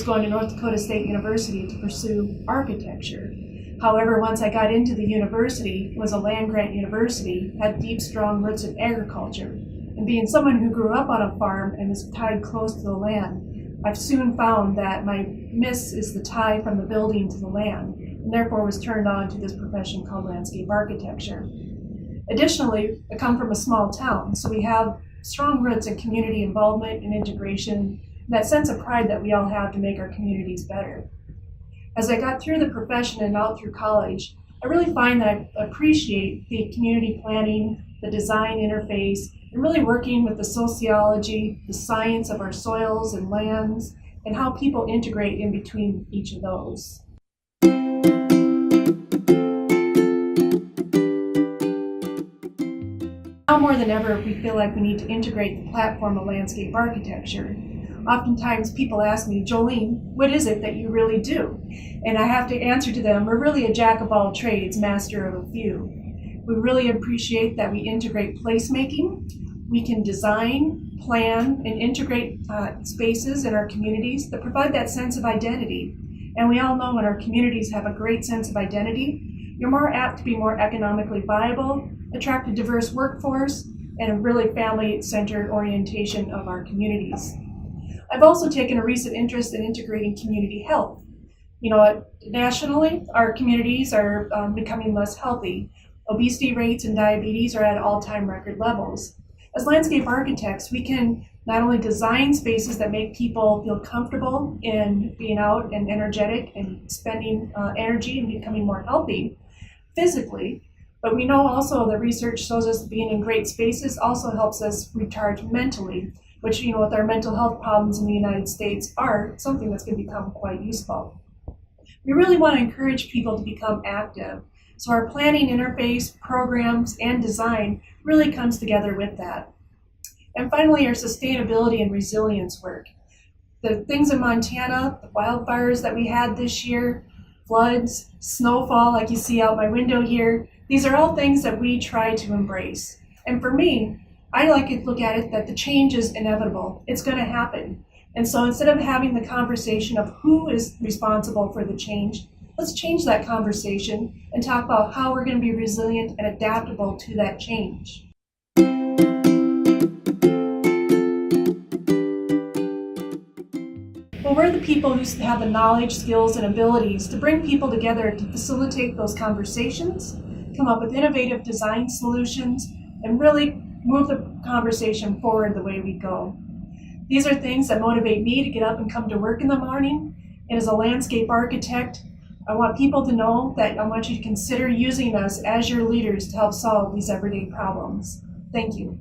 was going to North Dakota State University to pursue architecture. However, once I got into the university, it was a land-grant university, had deep, strong roots in agriculture. And being someone who grew up on a farm and is tied close to the land, I've soon found that my miss is the tie from the building to the land, and therefore was turned on to this profession called landscape architecture. Additionally, I come from a small town, so we have strong roots in community involvement and integration, and that sense of pride that we all have to make our communities better. As I got through the profession and out through college, I really find that I appreciate the community planning, the design interface, and really working with the sociology, the science of our soils and lands, and how people integrate in between each of those. Now more than ever, we feel like we need to integrate the platform of landscape architecture. Oftentimes people ask me, Jolene, what is it that you really do? And I have to answer to them, we're really a jack of all trades, master of a few. We really appreciate that we integrate placemaking. We can design, plan, and integrate spaces in our communities that provide that sense of identity. And we all know when our communities have a great sense of identity, you're more apt to be more economically viable, attract a diverse workforce, and a really family-centered orientation of our communities. I've also taken a recent interest in integrating community health. Nationally, our communities are becoming less healthy. Obesity rates and diabetes are at all-time record levels. As landscape architects, we can not only design spaces that make people feel comfortable in being out and energetic and spending energy and becoming more healthy physically, but we know also the research shows us being in great spaces also helps us recharge mentally, which, with our mental health problems in the United States are something that's going to become quite useful. We really want to encourage people to become active. So our planning interface, programs, and design really comes together with that. And finally, our sustainability and resilience work. The things in Montana, the wildfires that we had this year, floods, snowfall like you see out my window here, these are all things that we try to embrace. And for me, I like to look at it that the change is inevitable. It's going to happen. And so instead of having the conversation of who is responsible for the change, let's change that conversation and talk about how we're going to be resilient and adaptable to that change. Well, we're the people who have the knowledge, skills, and abilities to bring people together to facilitate those conversations, come up with innovative design solutions, and really move the conversation forward the way we go. These are things that motivate me to get up and come to work in the morning. And as a landscape architect, I want people to know that I want you to consider using us as your leaders to help solve these everyday problems. Thank you.